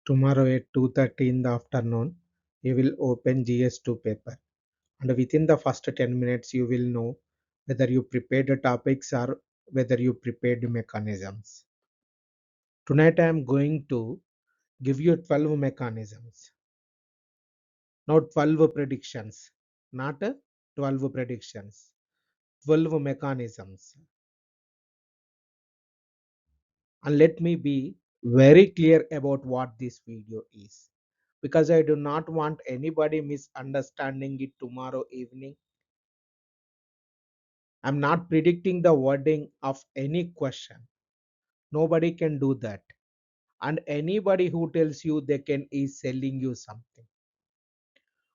Tomorrow at 2:30 in the afternoon, you will open GS2 paper, and within the first 10 minutes, you will know whether you prepared the topics or whether you prepared the mechanisms. Tonight, I am going to give you 12 mechanisms, not 12 predictions, not 12 predictions, 12 mechanisms. And let me be very clear about what this video is, because I do not want anybody misunderstanding it tomorrow evening. I'm not predicting the wording of any question. Nobody can do that. And anybody who tells you they can is selling you something.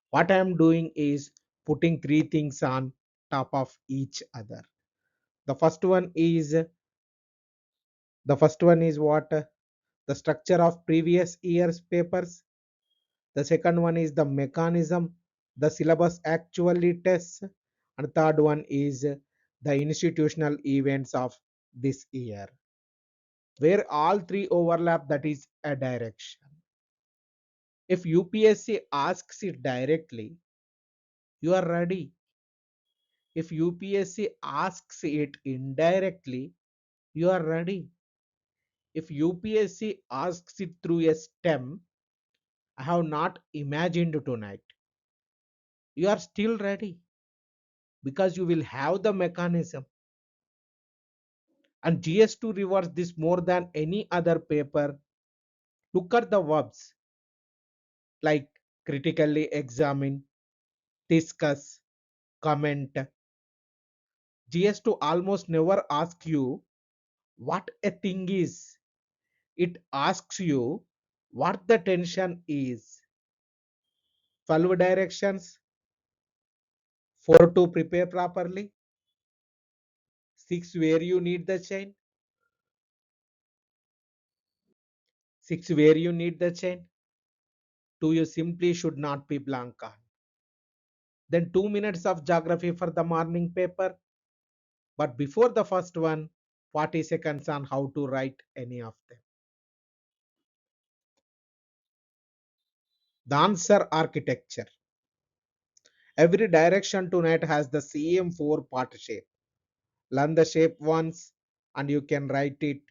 What I'm doing is putting three things on top of each other. The first one is what? The structure of previous year's papers. The second one is the mechanism the syllabus actually tests. And third one is the institutional events of this year. Where all three overlap, that is a direction. If UPSC asks it directly, you are ready. If UPSC asks it indirectly, you are ready. If UPSC asks it through a stem, I have not imagined tonight, you are still ready, because you will have the mechanism. And GS2 rewards this more than any other paper. Look at the verbs like critically examine, discuss, comment. GS2 almost never asks you what a thing is. It asks you what the tension is. 12 directions, 4 to prepare properly, 6 where you need the chain, 6 where you need the chain, 2 you simply should not be blank on. Then 2 minutes of geography for the morning paper. But before the first one, 40 seconds on how to write any of them. The answer architecture. Every direction tonight has the same 4-part shape. Learn the shape once and you can write it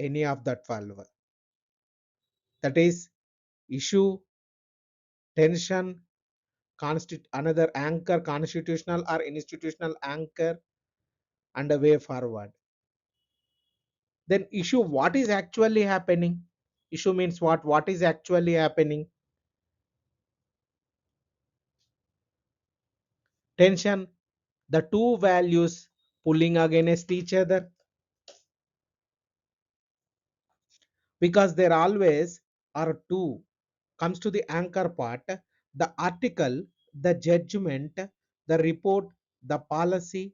any of the 12. That is issue, tension, another anchor, constitutional or institutional anchor, and a way forward. Then issue, what is actually happening? Issue means what? What is actually happening? Tension, the two values pulling against each other, because there always are two. Comes to the anchor part, the article, the judgment, the report, the policy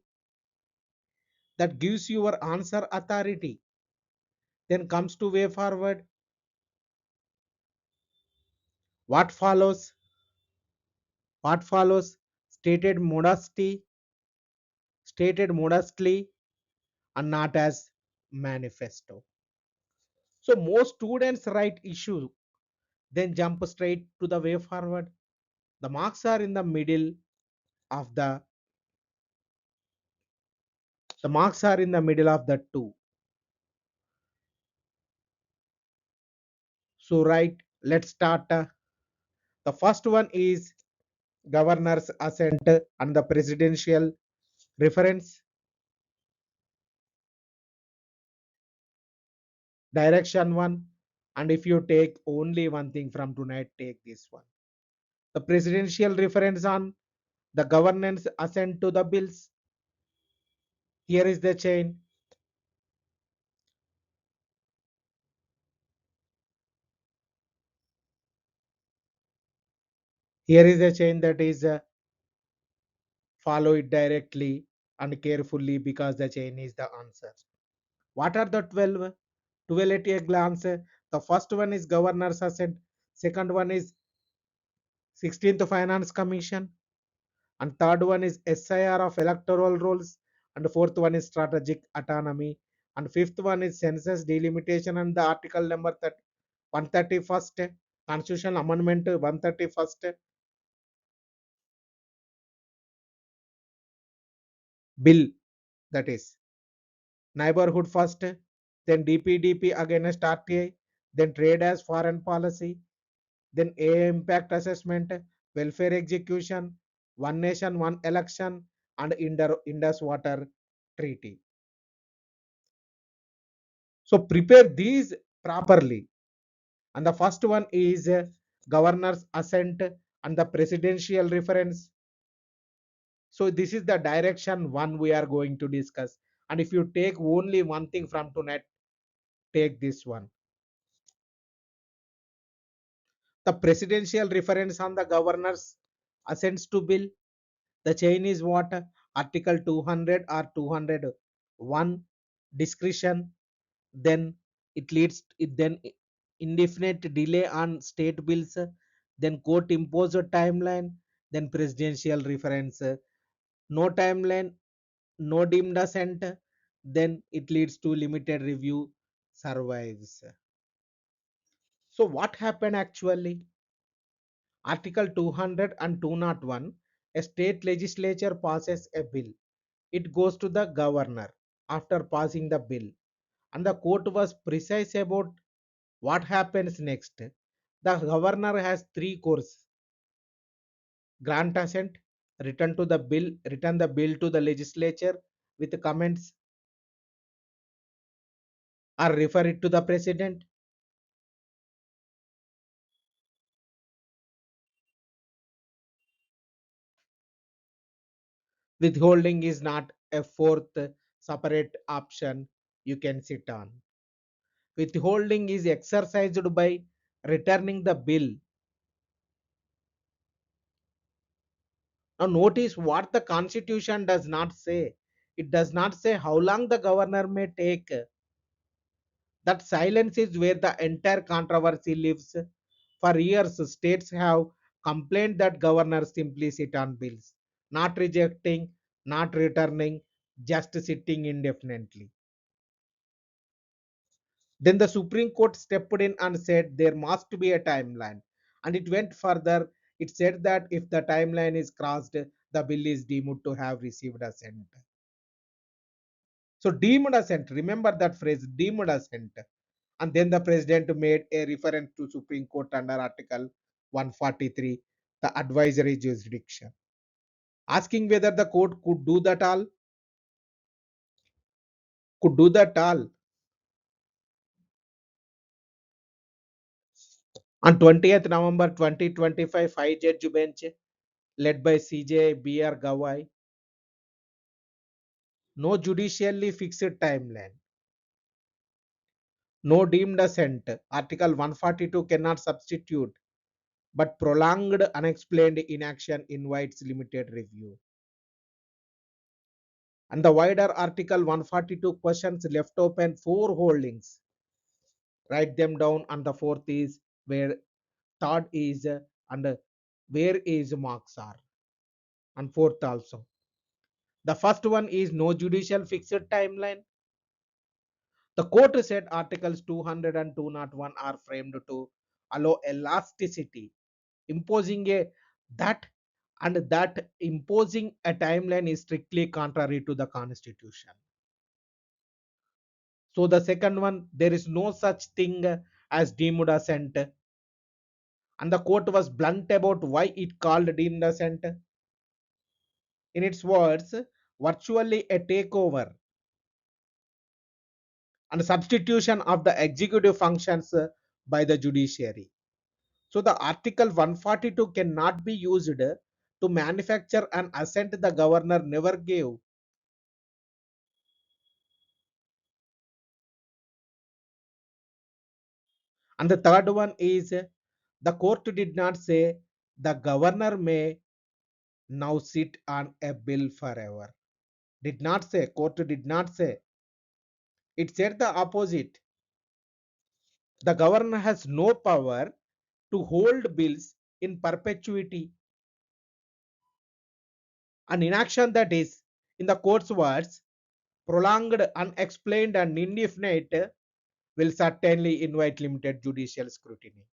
that gives your answer authority. Then comes to way forward. What follows? What follows? Stated modesty, stated modestly, and not as manifesto. So most students write issue, then jump straight to the way forward. The marks are in the middle of the marks are in the middle of the two. So right, let's start. The first one is governor's assent and the presidential reference. Direction one. And if you take only one thing from tonight, take this one. The presidential reference on the governance assent to the bills. Here is the chain. Here is the chain, that is follow it directly and carefully, because the chain is the answer. What are the 12? 12 at a glance. The first one is governor's assent. Second one is 16th Finance Commission. And third one is SIR of electoral rules. And fourth one is strategic autonomy. And fifth one is census delimitation and the article number 30. 131st Constitutional Amendment 131st Bill, that is neighborhood first, then DPDP against RTI, then trade as foreign policy, then A impact assessment, welfare execution, one nation, one election, and Indus Water Treaty. So prepare these properly. And the first one is governor's assent and the presidential reference. So this is the direction one we are going to discuss. And if you take only one thing from tonight, take this one. The presidential reference on the governor's assents to bill. The chain is what? Article 200 or 201 discretion. Then it leads it then indefinite delay on state bills. Then court impose a timeline. Then presidential reference. No timeline, no deemed assent. Then it leads to limited review survives. So what happened actually? Article 200 and 201, a state legislature passes a bill. It goes to the governor after passing the bill. And the court was precise about what happens next. The governor has three courses: grant assent, return the bill to the legislature with comments, or refer it to the president. Withholding is not a fourth separate option you can sit on. Withholding is exercised by returning the bill. Now, notice what the constitution does not say. It does not say how long the governor may take. That silence is where the entire controversy lives. For years, states have complained that governors simply sit on bills, not rejecting, not returning, just sitting indefinitely. Then the Supreme Court stepped in and said there must be a timeline. And it went further. It said that if the timeline is crossed, the bill is deemed to have received assent. So, deemed assent, remember that phrase, deemed assent. And then the president made a reference to Supreme Court under Article 143, the advisory jurisdiction, asking whether the court could do that all. On 20th November 2025, five-judge bench led by CJ B.R. Gawai, no judicially fixed timeline, no deemed assent. Article 142 cannot substitute, but prolonged unexplained inaction invites limited review. And the wider Article 142 questions left open four holdings. Write them down. And the fourth is where, third is and where is marks are. And fourth also. The first one is no judicial fixed timeline. The court said Articles 200 and 201 are framed to allow elasticity, imposing a that and that imposing a timeline is strictly contrary to the Constitution. So the second one, there is no such thing as deemed assent, and the court was blunt about why it called deemed assent. In its words, virtually a takeover and substitution of the executive functions by the judiciary. So the Article 142 cannot be used to manufacture an assent the governor never gave. And the third one is the court did not say the governor may now sit on a bill forever. Did not say, court did not say. It said the opposite. The governor has no power to hold bills in perpetuity. An inaction that is, in the court's words, prolonged, unexplained, and indefinite will certainly invite limited judicial scrutiny.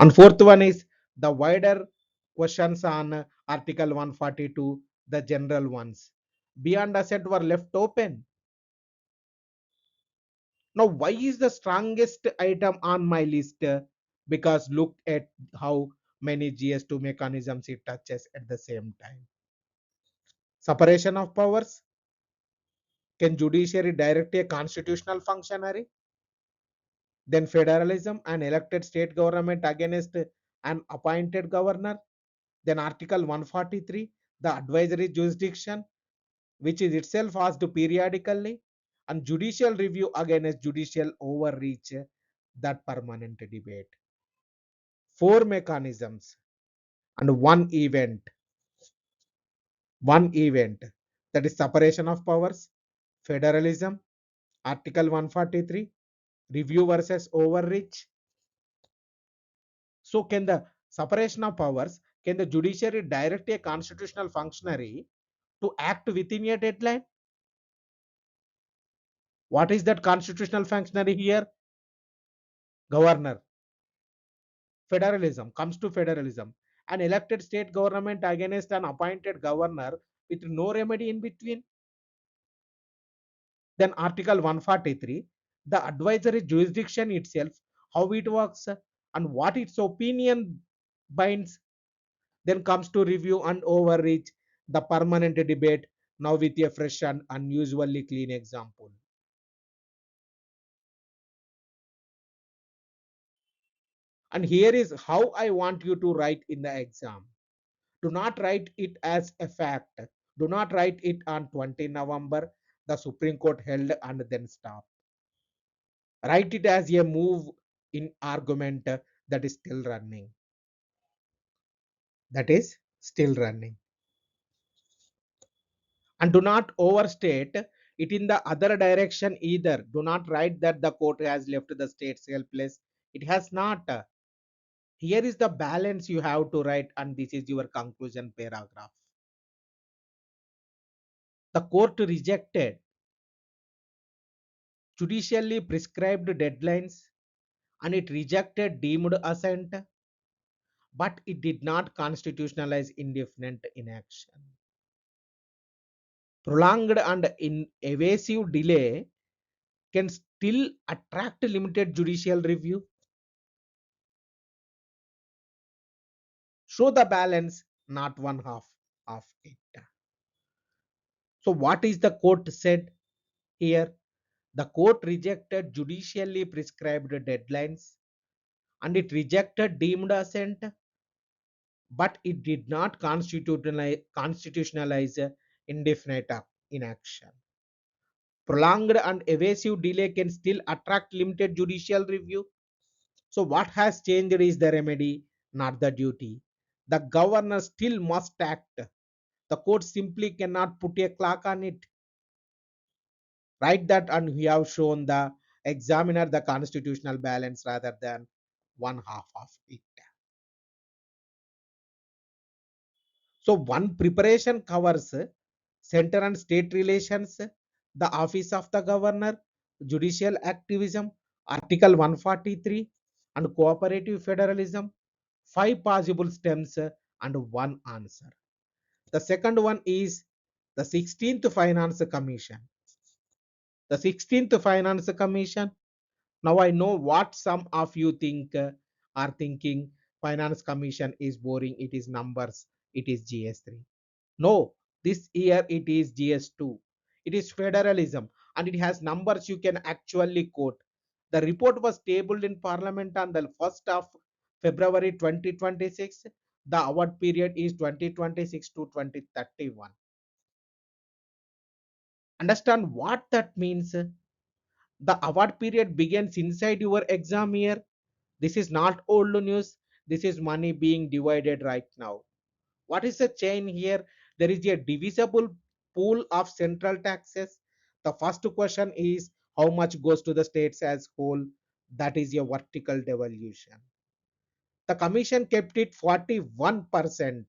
And fourth one is the wider questions on Article 142, the general ones. Beyond assent were left open. Now, why is the strongest item on my list? Because look at how many GS2 mechanisms it touches at the same time. Separation of powers. Can judiciary direct a constitutional functionary? Then federalism, an elected state government against an appointed governor. Then Article 143, the advisory jurisdiction, which is itself asked periodically, and judicial review against judicial overreach, that permanent debate. Four mechanisms and one event, that is separation of powers, federalism, Article 143, review versus overreach. So, can the separation of powers, can the judiciary direct a constitutional functionary to act within a deadline? What is that constitutional functionary here? Governor. Federalism comes to federalism. An elected state government against an appointed governor with no remedy in between. Then Article 143, the advisory jurisdiction itself, how it works and what its opinion binds. Then comes to review and overreach, the permanent debate, now with a fresh and unusually clean example. And here is how I want you to write in the exam. Do not write it as a fact. Do not write it on 20 November, the Supreme Court held and then stop. Write it as a move in argument that is still running. That is still running. And do not overstate it in the other direction either. Do not write that the court has left the states helpless. It has not. Here is the balance you have to write, and this is your conclusion paragraph. The court rejected judicially prescribed deadlines and it rejected deemed assent, but it did not constitutionalize indefinite inaction. Prolonged and evasive delay can still attract limited judicial review. Show the balance, not one half of it. So, what is the court said here? The court rejected judicially prescribed deadlines and it rejected deemed assent, but it did not constitutionalize indefinite inaction. Prolonged and evasive delay can still attract limited judicial review. So, what has changed is the remedy, not the duty. The governor still must act. The court simply cannot put a clock on it. Write that, and we have shown the examiner the constitutional balance rather than one half of it. So, one preparation covers center and state relations, the office of the governor, judicial activism, Article 143, and cooperative federalism. Five possible stems and one answer. The second one is the 16th Finance Commission. The 16th Finance Commission. Now I know what some of you think are thinking. Finance Commission is boring. It is numbers. It is GS3. No, this year it is GS2. It is federalism and it has numbers you can actually quote. The report was tabled in Parliament on the 1st of February 2026. The award period is 2026 to 2031. Understand what that means? The award period begins inside your exam year. This is not old news. This is money being divided right now. What is the chain here? There is a divisible pool of central taxes. The first question is how much goes to the states as whole. That is a vertical devolution. The commission kept it 41%.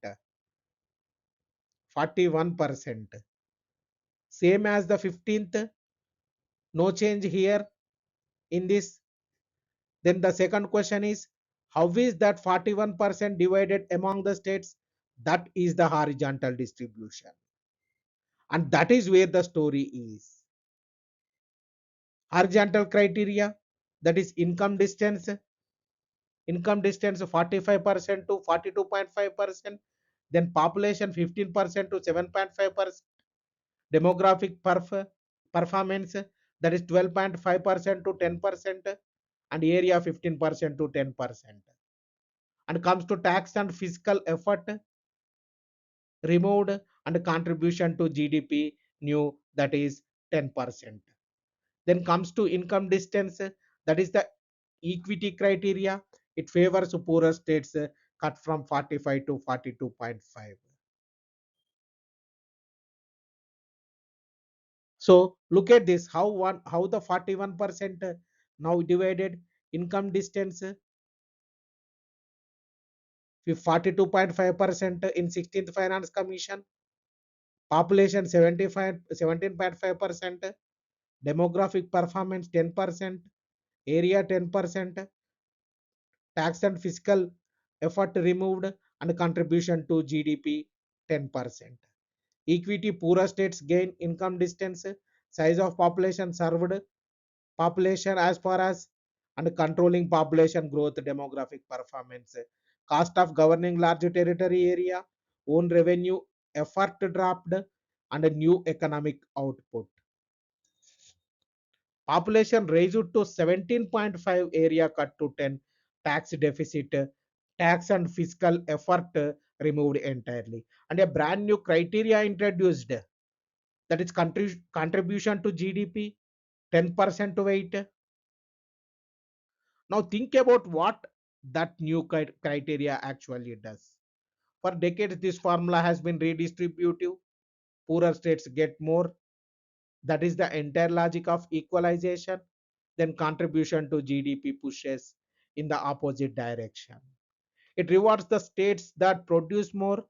41%. Same as the 15th, no change here in this. Then the second question is, how is that 41% divided among the states? That is the horizontal distribution. And that is where the story is. Horizontal criteria, that is income distance 45% to 42.5%, then population 15% to 7.5%, demographic performance, that is 12.5% to 10%, and area 15% to 10%. And comes to tax and fiscal effort removed, and contribution to GDP new, that is 10%. Then comes to income distance, that is the equity criteria. It favors poorer states, cut from 45 to 42.5. So look at this, how the 41% now divided. Income distance 42.5% in 16th Finance Commission, population 17.5%, demographic performance 10%, area 10%, tax and fiscal effort removed, and contribution to GDP 10%. Equity, poorer states gain income distance, size of population served, population as far as, and controlling population growth, demographic performance, cost of governing large territory area, own revenue, effort dropped, and a new economic output. Population raised to 17.5, area cut to 10, tax deficit, tax and fiscal effort removed entirely, and a brand new criteria introduced, that is contribution to GDP 10% weight. Now think about what that new criteria actually does. For decades, this formula has been redistributive. Poorer states get more. That is the entire logic of equalization. Then contribution to GDP pushes in the opposite direction. It rewards the states that produce more.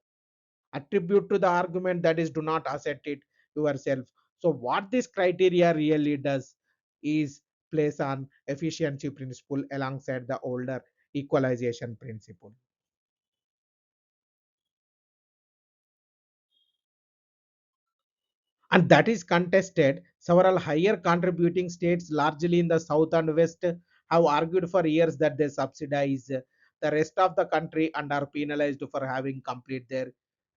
Attribute to the argument, that is, do not asset it yourself. So what this criteria really does is place on efficiency principle alongside the older equalization principle. And that is contested. Several higher contributing states, largely in the south and west, have argued for years that they subsidize the rest of the country and are penalized for having complete their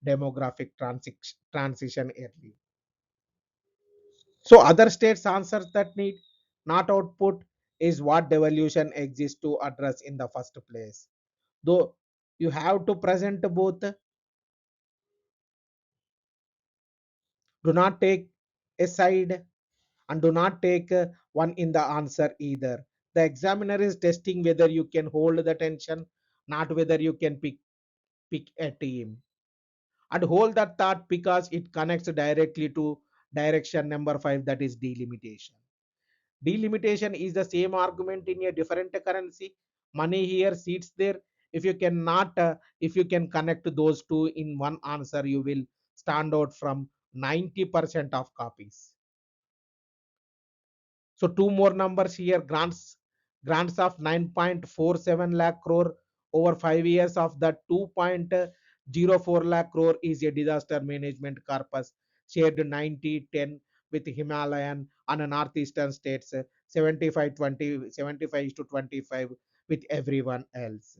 demographic transition early. So other states answers that need, not output, is what devolution exists to address in the first place. Though you have to present both, do not take a side, and do not take one in the answer either. The examiner is testing whether you can hold the tension, not whether you can pick a team. And hold that thought because it connects directly to direction number 5, that is delimitation. Delimitation is the same argument in a different currency. Money here, seats there. If you can connect those two in one answer, you will stand out from 90% of copies. So two more numbers here. Grants of 9.47 lakh crore over 5 years. Of the 2.04 lakh crore is a disaster management corpus, shared 90-10 with Himalayan and northeastern states, 75-20, 75 to 25 with everyone else.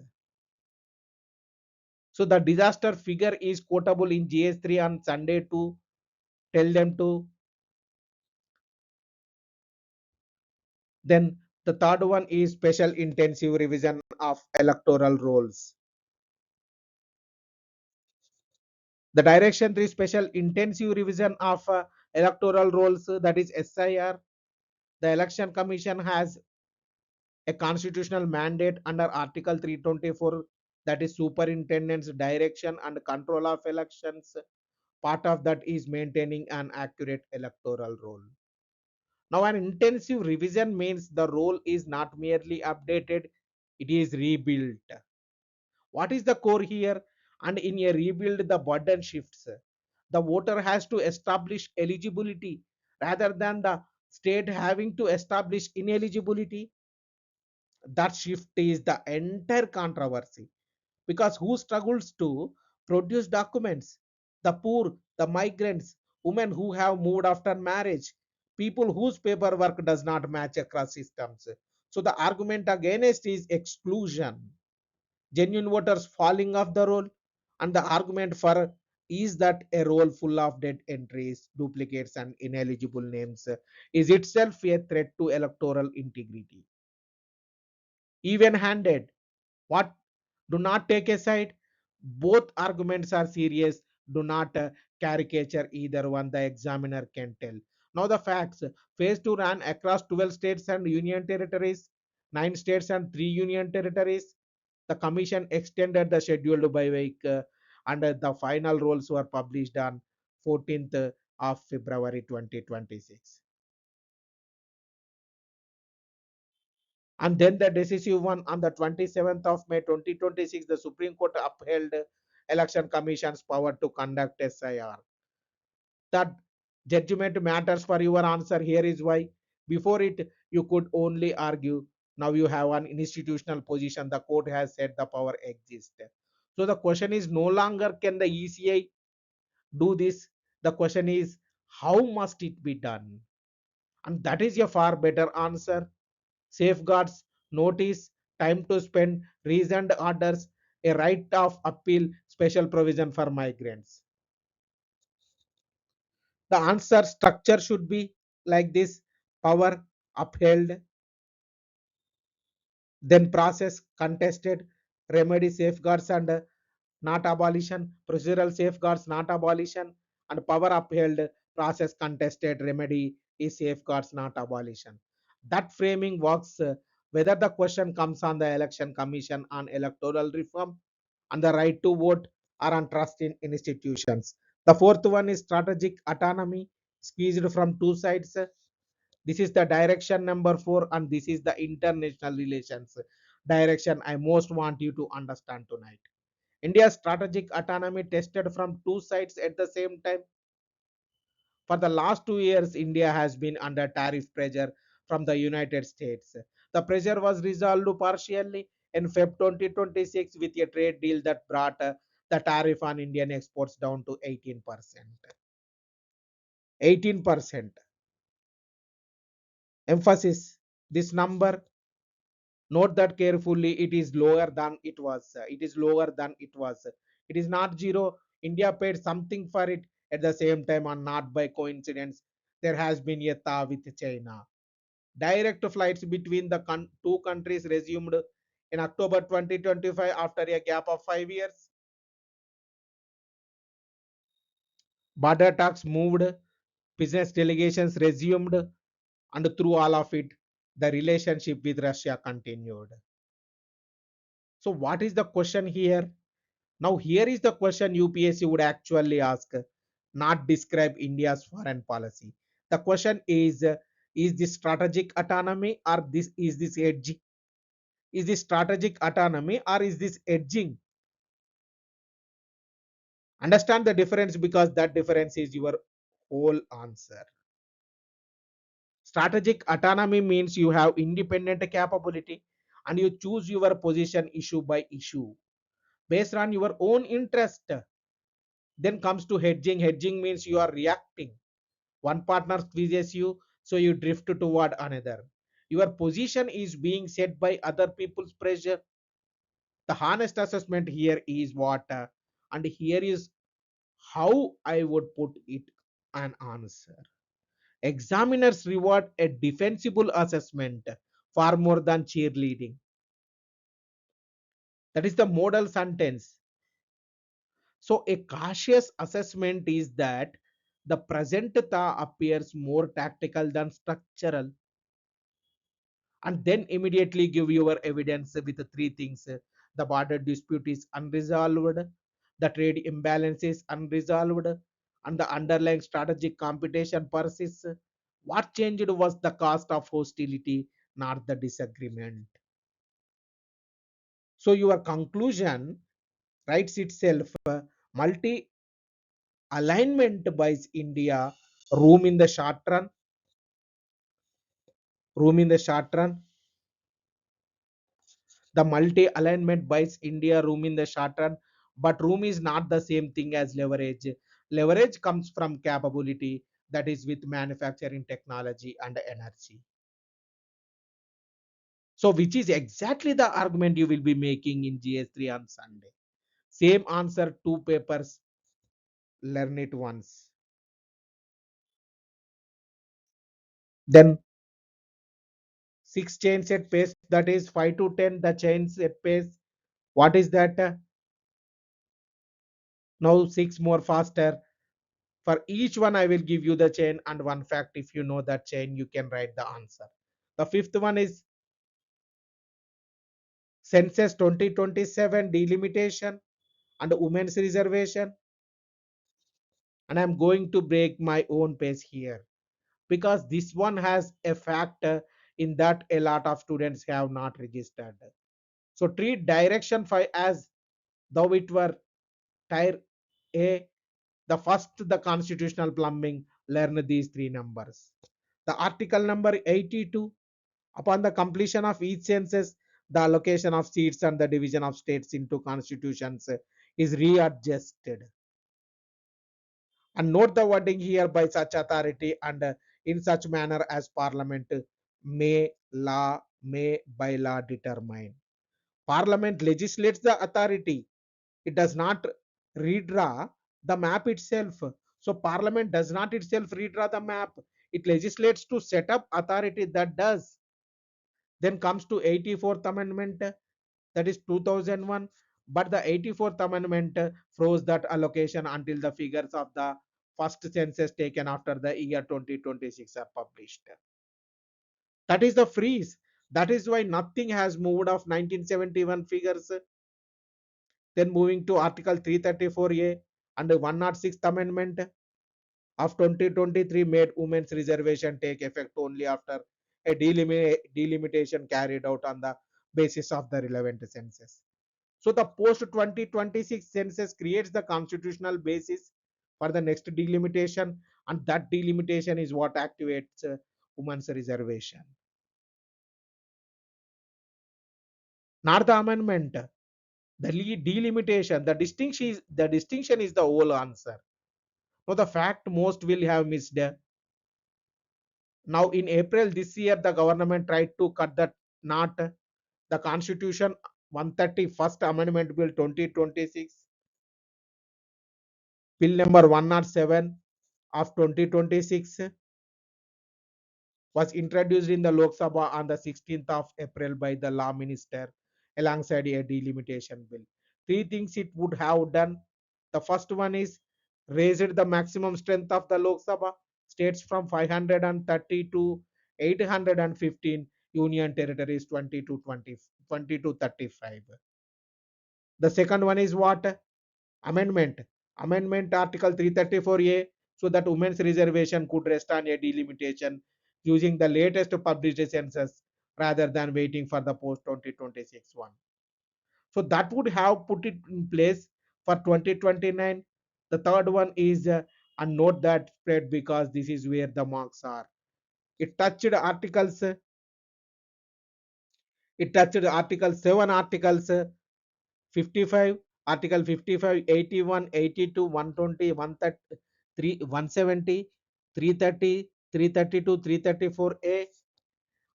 So the disaster figure is quotable in GS3 on Sunday to tell them to. Then the third one is special intensive revision of electoral rolls. The direction 3 special intensive revision of electoral rolls, that is SIR. The election commission has a constitutional mandate under article 324, that is superintendent's direction and control of elections. Part of that is maintaining an accurate electoral roll. Now an intensive revision means the roll is not merely updated, it is rebuilt. What is the core here? And in a rebuild, the burden shifts. The voter has to establish eligibility rather than the state having to establish ineligibility. That shift is the entire controversy, because who struggles to produce documents? The poor, the migrants, women who have moved after marriage, people whose paperwork does not match across systems. So the argument against is exclusion, genuine voters falling off the roll, and the argument for is that a roll full of dead entries, duplicates, and ineligible names is itself a threat to electoral integrity. Even handed, what? Do not take a side. Both arguments are serious. Do not caricature either one. The examiner can tell. Now the facts. Phase 2 ran across 12 states and union territories, 9 states and 3 union territories. The commission extended the schedule by week, and the final rules were published on 14th of February 2026. And then the decisive one on the 27th of May 2026, the Supreme Court upheld Election Commission's power to conduct SIR. That judgment matters for your answer. Here is why. Before it, you could only argue. Now you have an institutional position. The court has said the power exists. So the question is no longer can the ECI do this. The question is how must it be done? And that is a far better answer. Safeguards, notice, time to spend, reasoned orders, a right of appeal, special provision for migrants. The answer structure should be like this: power upheld, then process contested, remedy safeguards and not abolition, procedural safeguards not abolition, and power upheld, process contested, remedy is safeguards not abolition. That framing works whether the question comes on the election commission, on electoral reform, on the right to vote, or on trust in institutions. The fourth one is strategic autonomy, squeezed from two sides. This is the direction number 4, and this is the international relations direction I most want you to understand tonight. India's strategic autonomy tested from two sides at the same time. For the last 2 years, India has been under tariff pressure from the United States. The pressure was resolved partially in Feb 2026 with a trade deal that brought the tariff on Indian exports down to 18%. 18%. Emphasis. This number, note that carefully, it is lower than it was. It is lower than it was. It is not zero. India paid something for it at the same time, and not by coincidence. There has been a thaw with China. Direct flights between the two countries resumed in October 2025 after a gap of 5 years. Border talks moved, business delegations resumed, and through all of it, the relationship with Russia continued. So, what is the question here? Now, here is the question UPSC would actually ask, not describe India's foreign policy. The question is this strategic autonomy, or this is this edging? Is this strategic autonomy, or is this edging? Understand the difference, because that difference is your whole answer. Strategic autonomy means you have independent capability and you choose your position issue by issue based on your own interest. Then comes to hedging. Hedging means you are reacting. One partner squeezes you, so you drift toward another. Your position is being set by other people's pressure. The honest assessment here is what, and here is how I would put it an answer. Examiners reward a defensible assessment far more than cheerleading. That is the model sentence. So, a cautious assessment is that the present thaw appears more tactical than structural, and then immediately give your evidence with the three things: the border dispute is unresolved, the trade imbalance is unresolved, and the underlying strategic competition persists. What changed was the cost of hostility, not the disagreement. So your conclusion writes itself. Multi alignment buys India room in the short run, room in the short run. The multi alignment buys India room in the short run, but room is not the same thing as leverage. Leverage comes from capability, that is with manufacturing technology and energy. So, which is exactly the argument you will be making in GS3 on Sunday. Same answer, two papers, learn it once. Then six chain set pace, that is 5 to 10, the chain set pace. What is that? Now six more faster. For each one, I will give you the chain and one fact. If you know that chain, you can write the answer. The fifth one is Census 2027 delimitation and women's reservation. And I'm going to break my own pace here because this one has a factor in that a lot of students have not registered. So treat direction 5 as though it were tier A. The first, the constitutional plumbing, learn these three numbers. The article number 82, upon the completion of each census, the allocation of seats and the division of states into constitutions is readjusted. And note the wording here, by such authority and in such manner as parliament may by law determine. Parliament legislates the authority. It does not redraw the map itself. So Parliament does not itself redraw the map. It legislates to set up authority that does. Then comes to 84th Amendment, that is 2001. But the 84th Amendment froze that allocation until the figures of the first census taken after the year 2026 are published. That is the freeze. That is why nothing has moved of 1971 figures. Then moving to Article 334A and 106th Amendment of 2023 made women's reservation take effect only after a delimitation carried out on the basis of the relevant census. So the post 2026 census creates the constitutional basis for the next delimitation, and that delimitation is what activates women's reservation. Not the amendment, the delimitation, the distinction is the whole answer. Now the fact most will have missed. Now in April this year, the government tried to cut that knot. The Constitution 131st Amendment Bill 2026, Bill number 107 of 2026 was introduced in the Lok Sabha on the 16th of April by the Law Minister alongside a delimitation bill. Three things it would have done. The first one is raised the maximum strength of the Lok Sabha states from 530 to 815, union territories 20 to 20, 20 to 35. The second one is what? Amendment. Amendment Article 334A, so that women's reservation could rest on a delimitation using the latest published census rather than waiting for the post 2026 one. So that would have put it in place for 2029. The third one is a note that spread because this is where the marks are. It touched articles, it touched article 7 articles 55, article 55, 81, 82, 120, 130, 170, 330, 332, 334A,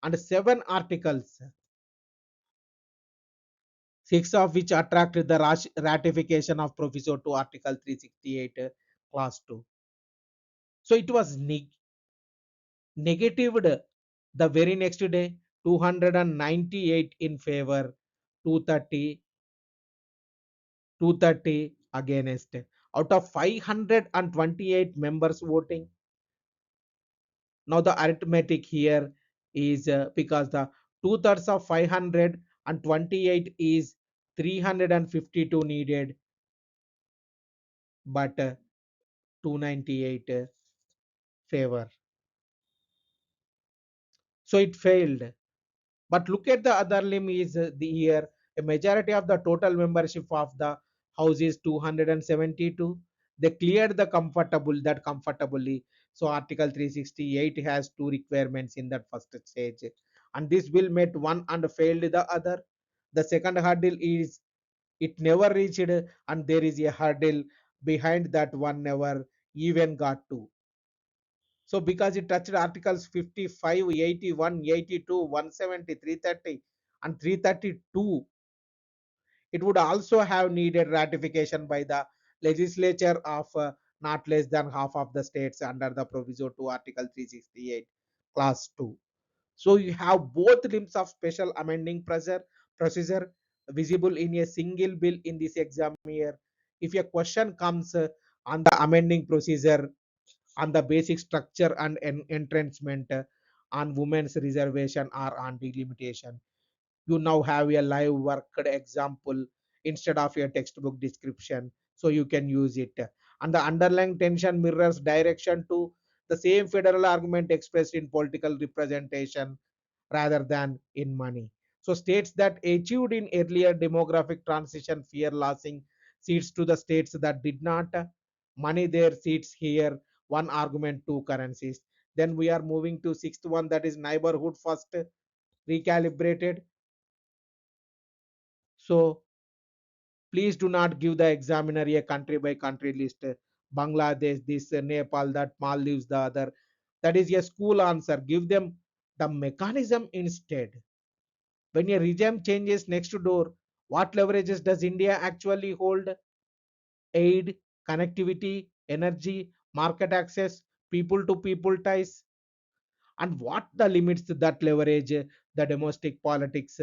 and 7 articles, 6 of which attracted the ratification of proviso to article 368 clause 2. So it was negatived the very next day, 298 in favor, 230 230 against. Out of 528 members voting, now the arithmetic here is because the two-thirds of 528 is 352 needed, but 298 favor. So it failed. But look at the other limb is the year a majority of the total membership of the house is 272. They cleared the comfortably. So Article 368 has two requirements in that first stage, and this bill met one and failed the other. The second hurdle is it never reached, and there is a hurdle behind that one never even got to. So because it touched articles 55, 81, 82, 170, 330, and 332, it would also have needed ratification by the legislature of not less than half of the states under the proviso to Article 368, Clause 2. So you have both limbs of special amending procedure visible in a single bill in this exam year. If a question comes on the amending procedure, on the basic structure and entrenchment, on women's reservation or on delimitation, you now have a live worked example instead of a textbook description, so you can use it. And the underlying tension mirrors direction to the same federal argument expressed in political representation rather than in money. So states that achieved in earlier demographic transition fear losing seats to the states that did not. Money their seats here. One argument, two currencies. Then we are moving to sixth one, that is neighborhood first recalibrated. So please do not give the examiner a country by country list. Bangladesh, this, Nepal, that, Maldives, the other. That is a school answer. Give them the mechanism instead. When a regime changes next door, what leverages does India actually hold? Aid, connectivity, energy, market access, people to people ties, and what the limits that leverage the domestic politics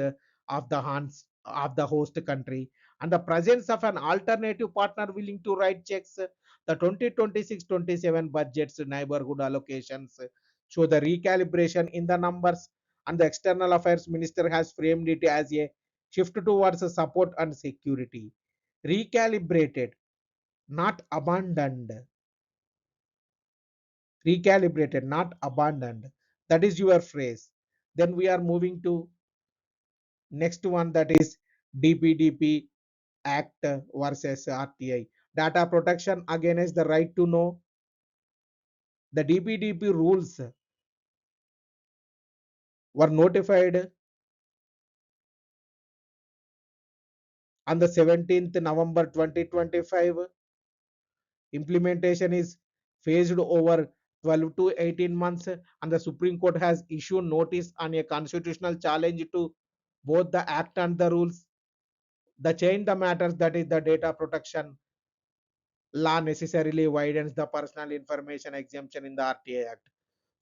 of the hands of the host country, and the presence of an alternative partner willing to write checks. The 2026-27 budgets neighborhood allocations show the recalibration in the numbers, and the external affairs minister has framed it as a shift towards support and security. Recalibrated, not abandoned. Recalibrated, not abandoned. That is your phrase. Then we are moving to next one, that is DPDP Act versus RTI. Data protection against the right to know. The DPDP rules were notified on the 17th November 2025. Implementation is phased over 12 to 18 months, and the Supreme Court has issued notice on a constitutional challenge to both the act and the rules. The change the matters, that is the data protection law necessarily widens the personal information exemption in the RTA Act.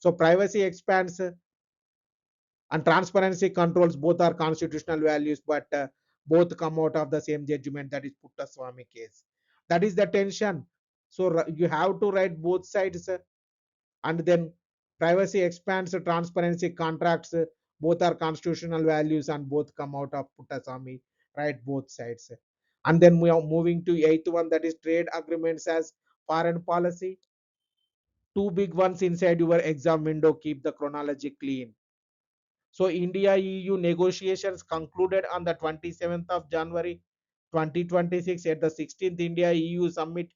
So privacy expands and transparency controls both are constitutional values, but both come out of the same judgment, that is Puttaswamy case. That is the tension. So you have to write both sides, and then privacy expands, transparency contracts, both are constitutional values and both come out of Puttaswamy, right? Both sides. And then we are moving to eighth one, that is trade agreements as foreign policy. Two big ones inside your exam window, keep the chronology clean. So India EU negotiations concluded on the 27th of January 2026 at the 16th India EU summit.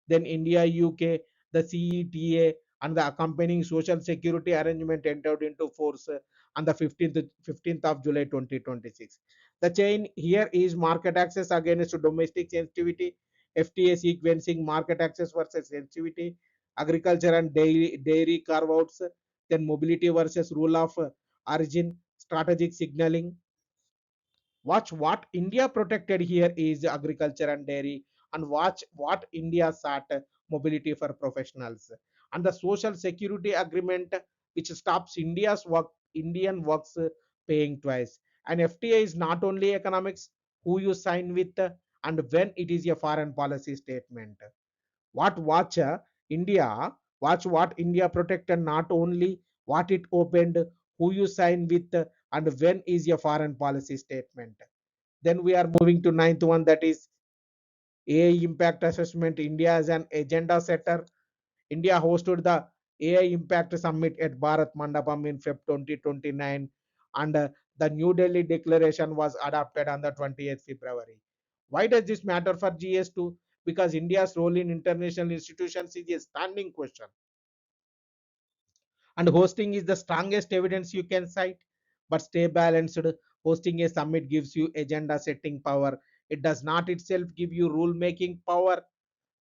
Then India UK, the CETA, and the accompanying social security arrangement entered into force on the 15th of July 2026. The chain here is market access against domestic sensitivity, FTA sequencing, market access versus sensitivity, agriculture and dairy carve outs, then mobility versus rule of origin, strategic signaling. Watch what India protected here is agriculture and dairy, and watch what India sought, mobility for professionals. And the social security agreement, which stops Indian works paying twice. And FTA is not only economics, who you sign with, and when it is a foreign policy statement. What watch India, watch what India protected, not only what it opened, who you sign with, and when is a foreign policy statement. Then we are moving to ninth one, that is AI impact assessment. India as an agenda setter. India hosted the AI Impact Summit at Bharat Mandapam in Feb 2029, and the New Delhi Declaration was adopted on the 20th February. Why does this matter for GS2? because India's role in international institutions is a standing question. And hosting is the strongest evidence you can cite, but stay balanced. Hosting a summit gives you agenda setting power. It does not itself give you rule making power.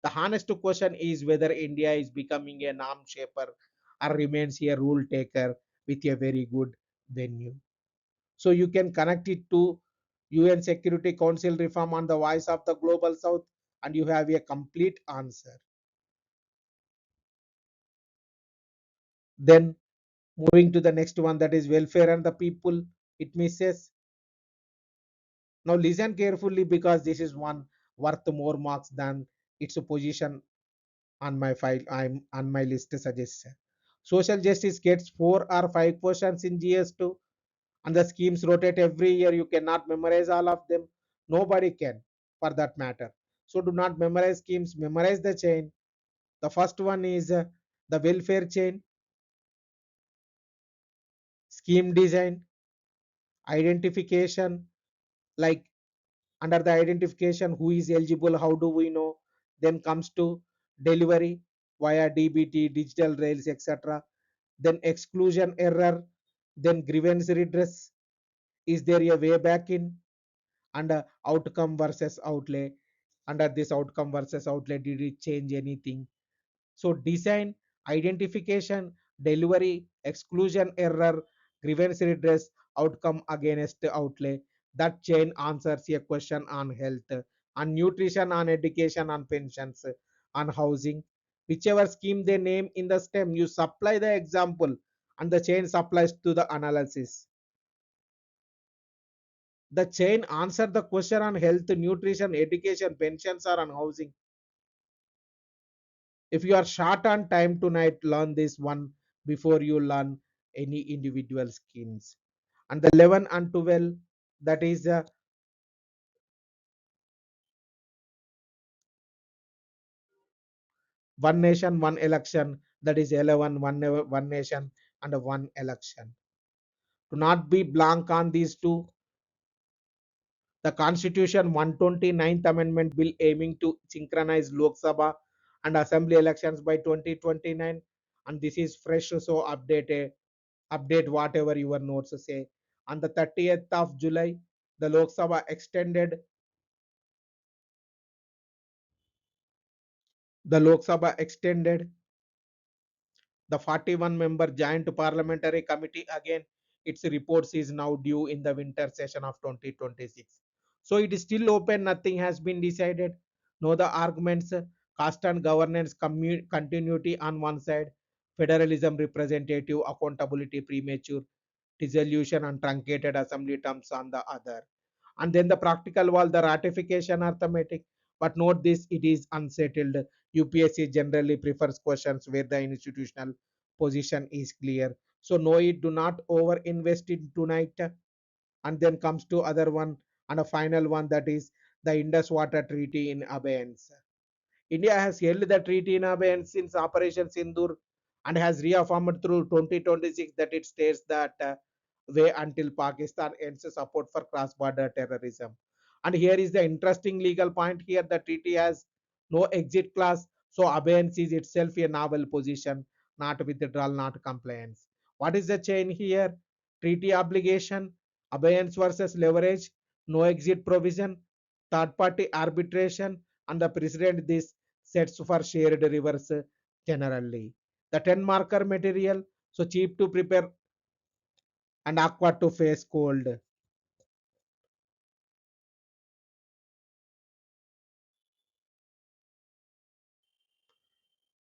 The honest question is whether India is becoming a norm shaper or remains a rule taker with a very good venue. So you can connect it to UN Security Council reform on the voice of the global south, and you have a complete answer. Then moving to the next one, that is welfare and the people it misses. Now listen carefully because this is one worth more marks than its position on my file. I'm on my list suggests. Social justice gets 4 or 5 questions in GS2, and the schemes rotate every year. You cannot memorize all of them. Nobody can, for that matter. So do not memorize schemes. Memorize the chain. The first one is the welfare chain, scheme design, identification, like under the identification who is eligible, how do we know, then comes to delivery via DBT, digital rails, etc., then exclusion error, then grievance redress, is there a way back in, and outcome versus outlay. Under this outcome versus outlay, did it change anything? So design, identification, delivery, exclusion error, grievance redress, outcome against outlay. That chain answers a question on health, on nutrition, on education, on pensions, on housing. Whichever scheme they name in the stem, you supply the example and the chain supplies to the analysis. The chain answer the question on health, nutrition, education, pensions, or on housing. If you are short on time tonight, learn this one before you learn any individual schemes. And the 11 and 12, that is one nation, one election. That is 11, one nation and a one election. Do not be blank on these two. The Constitution 129th Amendment Bill aiming to synchronize Lok Sabha and Assembly elections by 2029. And this is fresh, so update whatever your notes say. On the 30th of July, the Lok Sabha extended the Lok Sabha extended the 41-member joint parliamentary committee again. Its reports is now due in the winter session of 2026. So it is still open, nothing has been decided. No the arguments, cost and governance continuity on one side, federalism, representative accountability, premature dissolution and truncated assembly terms on the other. And then the practical wall, the ratification arithmetic. But note this, it is unsettled. UPSC generally prefers questions where the institutional position is clear. So no, it do not over invest in tonight. And then comes to other one, and a final one, that is the Indus Water Treaty in abeyance. India has held the treaty in abeyance since Operation Sindur and has reaffirmed through 2026 that it stays that way until Pakistan ends support for cross-border terrorism. And here is the interesting legal point here: the treaty has no exit clause, so abeyance is itself a novel position, not withdrawal, not compliance. What is the chain here? Treaty obligation, abeyance versus leverage, no exit provision, third party arbitration, and the precedent this sets for shared rivers generally. The 10 marker material, so cheap to prepare and aqua to face cold.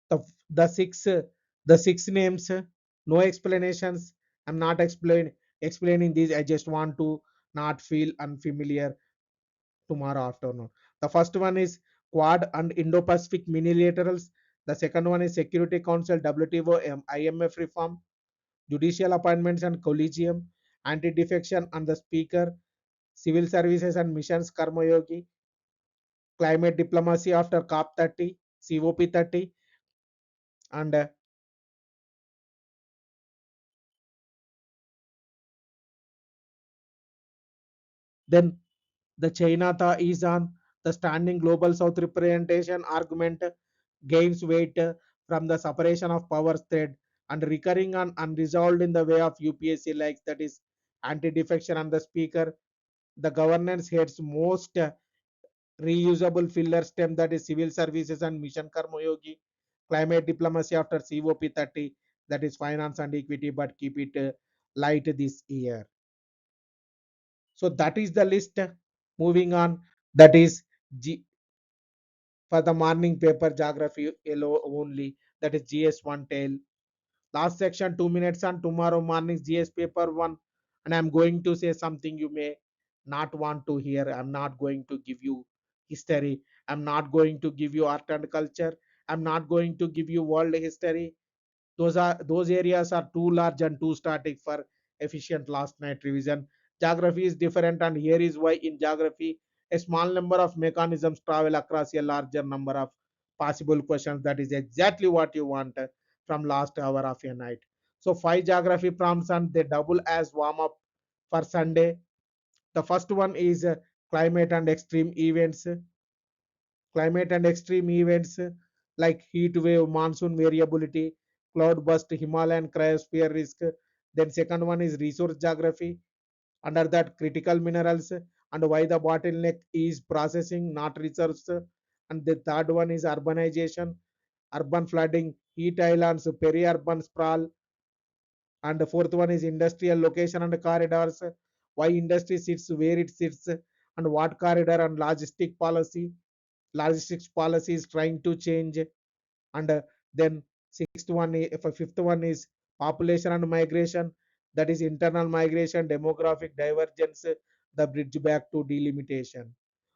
The, the six names, no explanations. I'm not explaining these. I just want to not feel unfamiliar tomorrow afternoon. The first one is Quad and Indo-Pacific minilaterals. The second one is Security Council, WTO, IMF reform, judicial appointments and collegium, anti-defection and the speaker, civil services and missions Karmayogi, climate diplomacy after COP 30, COP 30, and then the China tha is on The standing global south representation argument gains weight from the separation of powers thread and recurring and unresolved in the way of UPSC likes, that is anti-defection and the speaker. The governance heads most reusable filler stem, that is civil services and mission karma yogi. Climate diplomacy after COP30, that is finance and equity, but keep it light this year. So that is the list. Moving on, that is G for the morning paper geography yellow only, that is GS one tail. Last section 2 minutes on tomorrow morning's GS paper one, and I'm going to say something you may not want to hear. I'm not going to give you history. I'm not going to give you art and culture. I'm not going to give you world history. Those areas are too large and too static for efficient last night revision. Geography is different, and here is why. In geography, a small number of mechanisms travel across a larger number of possible questions. That is exactly what you want from last hour of a night. So five geography prompts and they double as warm up for Sunday. The first one is climate and extreme events. Climate and extreme events like heat wave, monsoon variability, cloud burst, Himalayan cryosphere risk. Then second one is resource geography. Under that, critical minerals and why the bottleneck is processing, not research. And the third one is urbanization, urban flooding, heat islands, peri-urban sprawl. And the fourth one is industrial location and corridors, why industry sits where it sits, and what corridor and logistics policy is trying to change. And then fifth one is population and migration, that is internal migration, demographic divergence, the bridge back to delimitation.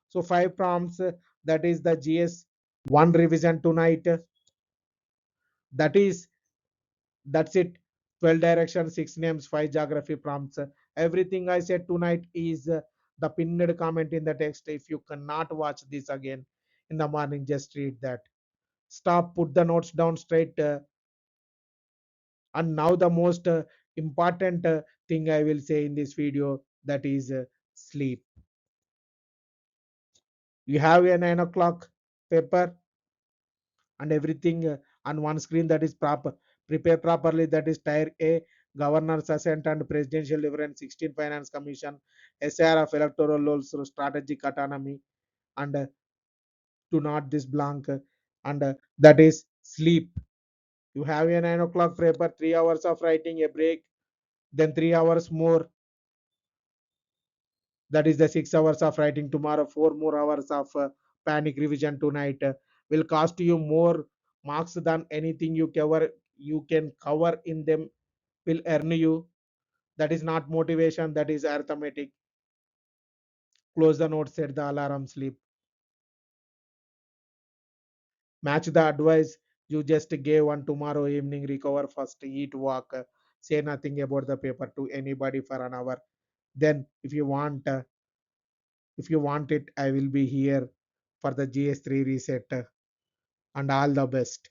So five prompts, that is the GS one revision tonight. That is that's it. 12 directions, 6 names, 5 geography prompts. Everything I said tonight is the pinned comment in the text. If you cannot watch this again in the morning, just read that. Stop, put the notes down straight. And now the most important thing I will say in this video, that is sleep. You have a 9 o'clock paper and everything on one screen, that is proper. Prepare properly, that is tier A, governor's assent and presidential difference, 16 finance commission, SR of electoral rules, strategic autonomy, and to not this blank, and that is sleep. You have a 9 o'clock paper, 3 hours of writing, a break, then 3 hours more, that is the 6 hours of writing tomorrow. 4 more hours of panic revision tonight will cost you more marks than anything you can cover in them will earn you. That is not motivation, that is arithmetic. Close the notes, set the alarm, sleep. Match the advice you just gave on tomorrow evening. Recover first, eat, walk, say nothing about the paper to anybody for an hour. Then if you want it, I will be here for the GS3 reset, and all the best.